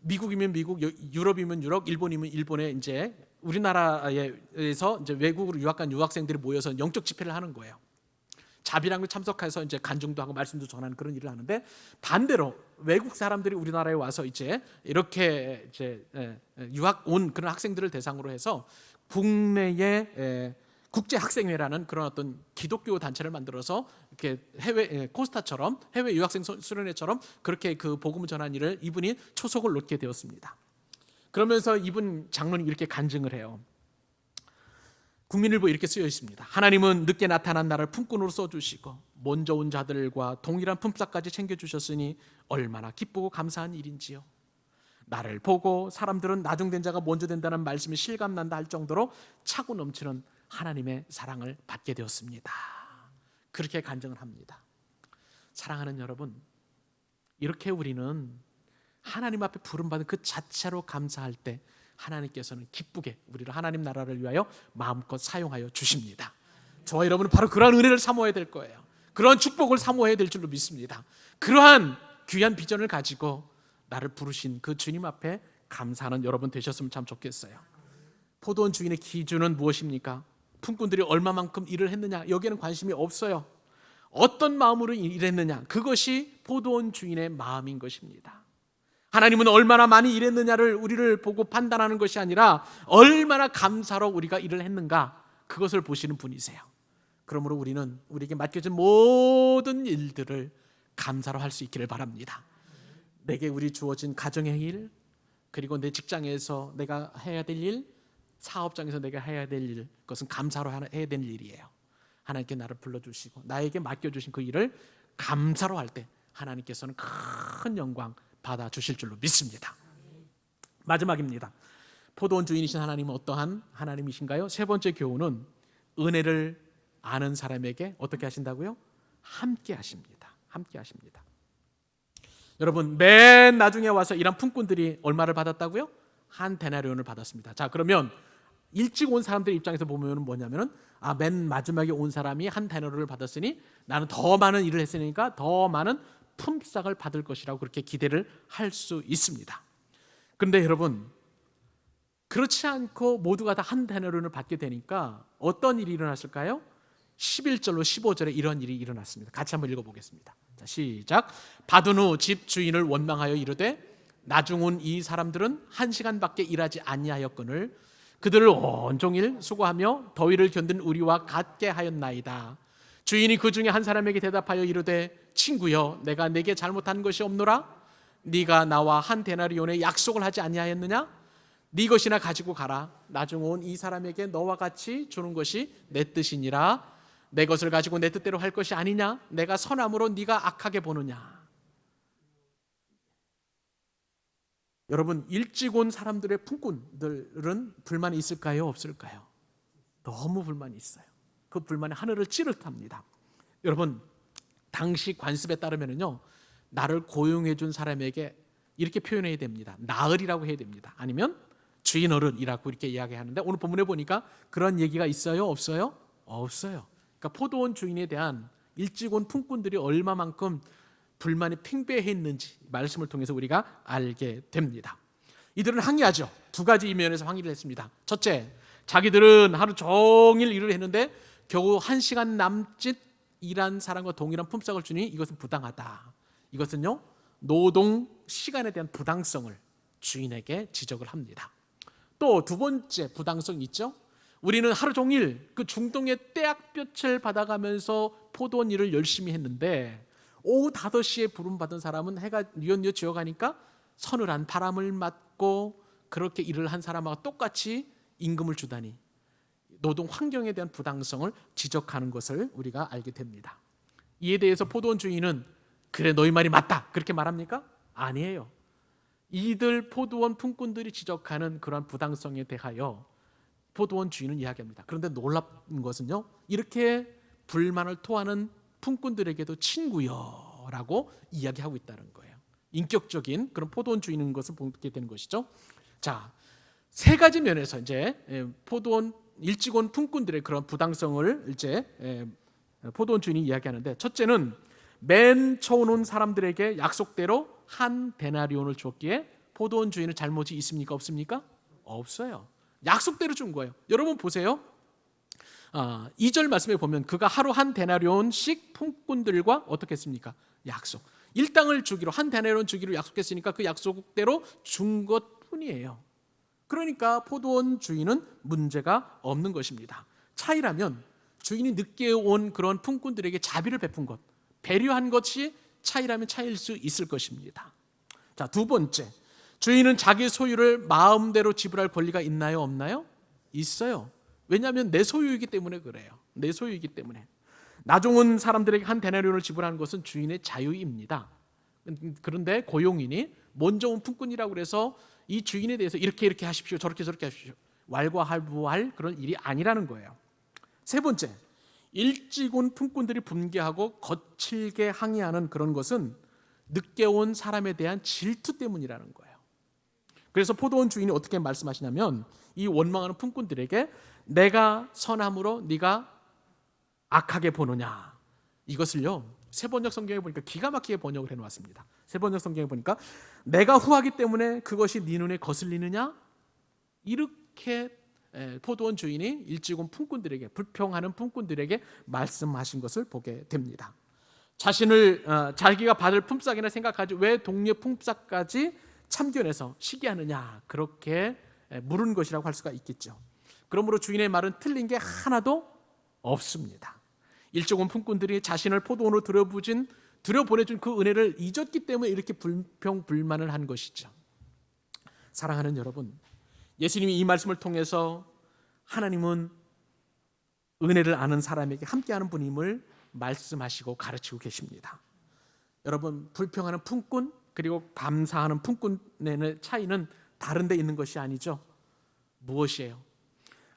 미국이면 미국, 유럽이면 유럽, 일본이면 일본에 이제 우리나라에서 이제 외국으로 유학 간 유학생들이 모여서 영적 집회를 하는 거예요. 자비랑도 참석해서 이제 간증도 하고 말씀도 전하는 그런 일을 하는데, 반대로 외국 사람들이 우리나라에 와서 이제 이렇게 이제 유학 온 그런 학생들을 대상으로 해서 국내에 국제 학생회라는 그런 어떤 기독교 단체를 만들어서 이렇게 해외 코스타처럼 해외 유학생 수련회처럼 그렇게 그 복음을 전한 일을 이분이 초석을 놓게 되었습니다. 그러면서 이분 장로님 이렇게 간증을 해요. 국민일보에 이렇게 쓰여 있습니다. 하나님은 늦게 나타난 나를 품꾼으로 써주시고 먼저 온 자들과 동일한 품삯까지 챙겨주셨으니 얼마나 기쁘고 감사한 일인지요. 나를 보고 사람들은 나중된 자가 먼저 된다는 말씀이 실감난다 할 정도로 차고 넘치는 하나님의 사랑을 받게 되었습니다. 그렇게 간증을 합니다. 사랑하는 여러분, 이렇게 우리는 하나님 앞에 부름받은 그 자체로 감사할 때 하나님께서는 기쁘게 우리를 하나님 나라를 위하여 마음껏 사용하여 주십니다. 저와 여러분은 바로 그러한 은혜를 사모해야 될 거예요. 그러한 축복을 사모해야 될 줄로 믿습니다. 그러한 귀한 비전을 가지고 나를 부르신 그 주님 앞에 감사하는 여러분 되셨으면 참 좋겠어요. 포도원 주인의 기준은 무엇입니까? 품꾼들이 얼마만큼 일을 했느냐, 여기에는 관심이 없어요. 어떤 마음으로 일했느냐, 그것이 포도원 주인의 마음인 것입니다. 하나님은 얼마나 많이 일했느냐를 우리를 보고 판단하는 것이 아니라 얼마나 감사로 우리가 일을 했는가, 그것을 보시는 분이세요. 그러므로 우리는 우리에게 맡겨진 모든 일들을 감사로 할 수 있기를 바랍니다. 내게 우리 주어진 가정의 일, 그리고 내 직장에서 내가 해야 될 일, 사업장에서 내가 해야 될 일, 그것은 감사로 해야 될 일이에요. 하나님께 나를 불러주시고 나에게 맡겨주신 그 일을 감사로 할 때 하나님께서는 큰 영광 받아주실 줄로 믿습니다. 마지막입니다. 포도원 주인이신 하나님은 어떠한 하나님이신가요? 세 번째 교훈은 은혜를 아는 사람에게 어떻게 하신다고요? 함께 하십니다. 함께 하십니다. 여러분, 맨 나중에 와서 일한 품꾼들이 얼마를 받았다고요? 한 데나리온을 받았습니다. 자, 그러면 일찍 온 사람들 입장에서 보면 뭐냐면은, 맨 마지막에 온 사람이 한 데나리온을 받았으니 나는 더 많은 일을 했으니까 더 많은 품삯을 받을 것이라고 그렇게 기대를 할 수 있습니다. 그런데 여러분, 그렇지 않고 모두가 다 한 데나리온을 받게 되니까 어떤 일이 일어났을까요? 11절로 15절에 이런 일이 일어났습니다. 같이 한번 읽어보겠습니다. 자, 시작. 받은 후 집 주인을 원망하여 이르되 나중 온 이 사람들은 1시간밖에 일하지 아니하였거늘 그들을 온종일 수고하며 더위를 견딘 우리와 같게 하였나이다. 주인이 그 중에 한 사람에게 대답하여 이르되 친구여, 내가 내게 잘못한 것이 없노라? 네가 나와 한 데나리온의 약속을 하지 아니하였느냐? 네 것이나 가지고 가라. 나중 온 이 사람에게 너와 같이 주는 것이 내 뜻이니라. 내 것을 가지고 내 뜻대로 할 것이 아니냐? 내가 선함으로 네가 악하게 보느냐? 여러분, 일찍 온 사람들의 품꾼들은 불만이 있을까요? 없을까요? 너무 불만이 있어요. 그 불만이 하늘을 찌릿합니다. 여러분, 당시 관습에 따르면요, 나를 고용해 준 사람에게 이렇게 표현해야 됩니다. 나으리라고 해야 됩니다. 아니면 주인 어른이라고 이렇게 이야기하는데, 오늘 본문에 보니까 그런 얘기가 있어요? 없어요? 없어요. 그러니까 포도원 주인에 대한 일찍 온 품꾼들이 얼마만큼 불만이 팽배했는지 말씀을 통해서 우리가 알게 됩니다. 이들은 항의하죠. 두 가지 이면에서 항의를 했습니다. 첫째, 자기들은 하루 종일 일을 했는데 겨우 1시간 남짓 일한 사람과 동일한 품삯을 주니 이것은 부당하다. 이것은요, 노동 시간에 대한 부당성을 주인에게 지적을 합니다. 또 두 번째 부당성이 있죠. 우리는 하루 종일 그 중동의 떼약볕을 받아가면서 포도원 일을 열심히 했는데 오후 5시에 부름받은 사람은 해가 뉘엿뉘엿 지어가니까 서늘한 바람을 맞고 그렇게 일을 한 사람하고 똑같이 임금을 주다니, 노동 환경에 대한 부당성을 지적하는 것을 우리가 알게 됩니다. 이에 대해서 포도원 주인은 그래, 너희 말이 맞다, 그렇게 말합니까? 아니에요. 이들 포도원 품꾼들이 지적하는 그러한 부당성에 대하여 포도원 주인은 이야기합니다. 그런데 놀랍은 것은요, 이렇게 불만을 토하는 품꾼들에게도 친구여라고 이야기하고 있다는 거예요. 인격적인 그런 포도원 주인인 것을 보게 되는 것이죠. 자, 세 가지 면에서 이제 포도원 일찍 온 품꾼들의 그런 부당성을 이제 포도원 주인이 이야기하는데, 첫째는 맨 처음 온 사람들에게 약속대로 한 데나리온을 줬기에 포도원 주인의 잘못이 있습니까? 없습니까? 없어요. 약속대로 준 거예요. 여러분 보세요. 2절 말씀에 보면 그가 하루 한 데나리온씩 품꾼들과 어떻게 했습니까? 약속. 일당을 주기로, 한 데나리온 주기로 약속했으니까 그 약속대로 준 것뿐이에요. 그러니까 포도원 주인은 문제가 없는 것입니다. 차이라면 주인이 늦게 온 그런 품꾼들에게 자비를 베푼 것, 배려한 것이 차이라면 차이일 수 있을 것입니다. 자, 두 번째, 주인은 자기 소유를 마음대로 지불할 권리가 있나요? 없나요? 있어요. 왜냐하면 내 소유이기 때문에 그래요. 내 소유이기 때문에. 나중은 사람들에게 한 데나리온을 지불하는 것은 주인의 자유입니다. 그런데 고용인이 먼저 온 품꾼이라고 그래서 이 주인에 대해서 이렇게 하십시오, 저렇게 하십시오, 왈가왈부할 그런 일이 아니라는 거예요. 세 번째, 일찍 온 품꾼들이 분개하고 거칠게 항의하는 그런 것은 늦게 온 사람에 대한 질투 때문이라는 거예요. 그래서 포도원 주인이 어떻게 말씀하시냐면, 이 원망하는 품꾼들에게 내가 선함으로 네가 악하게 보느냐, 이것을요 세번역 성경에 보니까 기가 막히게 번역을 해놓았습니다. 세번역 성경에 보니까 내가 후하기 때문에 그것이 네 눈에 거슬리느냐, 이렇게 포도원 주인이 일찍 온 품꾼들에게, 불평하는 품꾼들에게 말씀하신 것을 보게 됩니다. 자기가 받을 품삯이나 생각하지 왜 동료 품삯까지 참견해서 시기하느냐, 그렇게 물은 것이라고 할 수가 있겠죠. 그러므로 주인의 말은 틀린 게 하나도 없습니다. 일찍 온 품꾼들이 자신을 포도원으로 들여보내준 그 은혜를 잊었기 때문에 이렇게 불평불만을 한 것이죠. 사랑하는 여러분, 예수님이 이 말씀을 통해서 하나님은 은혜를 아는 사람에게 함께하는 분임을 말씀하시고 가르치고 계십니다. 여러분, 불평하는 품꾼 그리고 감사하는 품꾼의 차이는 다른 데 있는 것이 아니죠. 무엇이에요?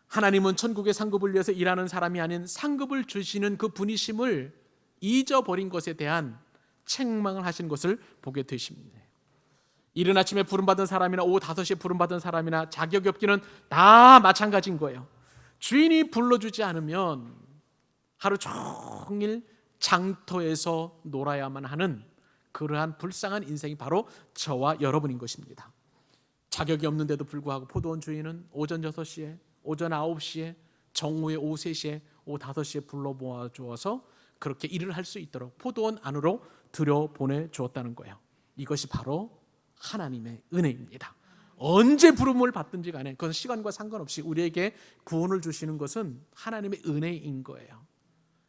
하나님은 천국의 상급을 위해서 일하는 사람이 아닌 상급을 주시는 그 분이심을 잊어버린 것에 대한 책망을 하시는 것을 보게 되십니다. 이른 아침에 부름받은 사람이나 오후 5시에 부름받은 사람이나 자격이 없기는 다 마찬가지인 거예요. 주인이 불러주지 않으면 하루 종일 장터에서 놀아야만 하는 그러한 불쌍한 인생이 바로 저와 여러분인 것입니다. 자격이 없는데도 불구하고 포도원 주인은 오전 6시에, 오전 9시에, 정오에 오후 3시에, 오후 5시에 불러 모아 주어서 그렇게 일을 할 수 있도록 포도원 안으로 들여보내 주었다는 거예요. 이것이 바로 하나님의 은혜입니다. 언제 부름을 받든지 간에 그건 시간과 상관없이 우리에게 구원을 주시는 것은 하나님의 은혜인 거예요.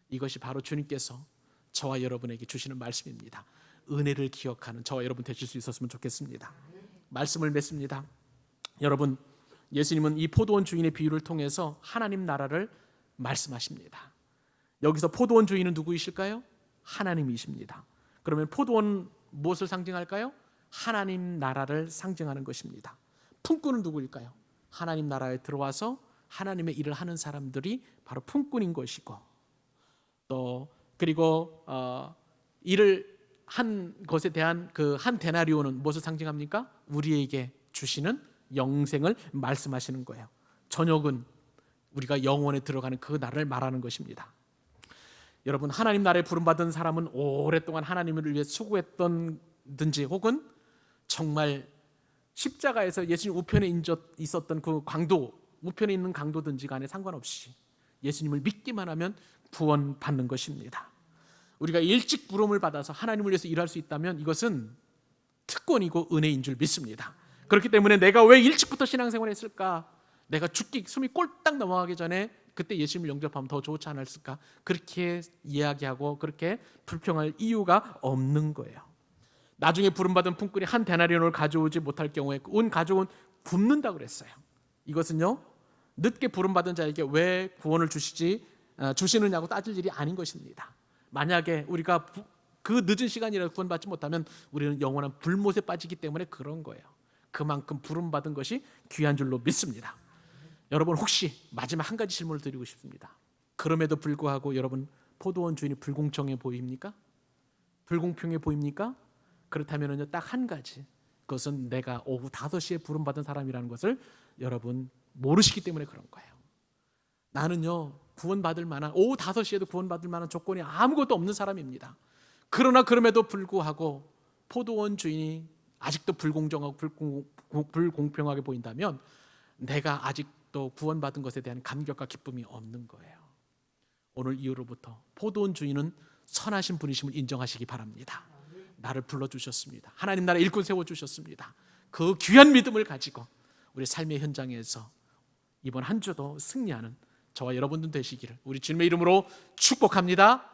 이것이 바로 주님께서 저와 여러분에게 주시는 말씀입니다. 은혜를 기억하는 저와 여러분 되실 수 있었으면 좋겠습니다. 말씀을 맺습니다. 여러분, 예수님은 이 포도원 주인의 비유를 통해서 하나님 나라를 말씀하십니다. 여기서 포도원 주인은 누구이실까요? 하나님이십니다. 그러면 포도원 무엇을 상징할까요? 하나님 나라를 상징하는 것입니다. 품꾼은 누구일까요? 하나님 나라에 들어와서 하나님의 일을 하는 사람들이 바로 품꾼인 것이고, 또 그리고 일을 한 것에 대한 그 한 데나리온은 무엇을 상징합니까? 우리에게 주시는 영생을 말씀하시는 거예요. 저녁은 우리가 영원에 들어가는 그 나라를 말하는 것입니다. 여러분, 하나님 나라에 부름받은 사람은 오랫동안 하나님을 위해 수고했던든지, 혹은 정말 십자가에서 예수님 우편에 있었던 그 강도, 우편에 있는 강도든지 간에 상관없이 예수님을 믿기만 하면 구원받는 것입니다. 우리가 일찍 부름을 받아서 하나님을 위해서 일할 수 있다면 이것은 특권이고 은혜인 줄 믿습니다. 그렇기 때문에 내가 왜 일찍부터 신앙생활을 했을까? 내가 숨이 꼴딱 넘어가기 전에 그때 예수님을 영접하면 더 좋지 않았을까? 그렇게 이야기하고 그렇게 불평할 이유가 없는 거예요. 나중에 부름받은 품꾼이 한 데나리온을 가져오지 못할 경우에 온 가족은 굶는다고 그랬어요. 이것은요, 늦게 부름받은 자에게 왜 구원을 주시느냐고 따질 일이 아닌 것입니다. 만약에 우리가 그 늦은 시간이라도 구원받지 못하면 우리는 영원한 불못에 빠지기 때문에 그런 거예요. 그만큼 부름받은 것이 귀한 줄로 믿습니다. 여러분, 혹시 마지막 한 가지 질문을 드리고 싶습니다. 그럼에도 불구하고 여러분, 포도원 주인이 불공정해 보입니까? 불공평해 보입니까? 그렇다면요, 딱 한 가지, 그것은 내가 오후 5시에 부름받은 사람이라는 것을 여러분 모르시기 때문에 그런 거예요. 나는요, 구원받을 만한, 오후 5시에도 구원받을 만한 조건이 아무것도 없는 사람입니다. 그러나 그럼에도 불구하고 포도원 주인이 아직도 불공정하고 불공평하게 보인다면 내가 아직도 구원받은 것에 대한 감격과 기쁨이 없는 거예요. 오늘 이후로부터 포도원 주인은 선하신 분이심을 인정하시기 바랍니다. 나를 불러주셨습니다. 하나님 나라 일꾼 세워주셨습니다. 그 귀한 믿음을 가지고 우리 삶의 현장에서 이번 한 주도 승리하는 저와 여러분들 되시기를 우리 주님의 이름으로 축복합니다.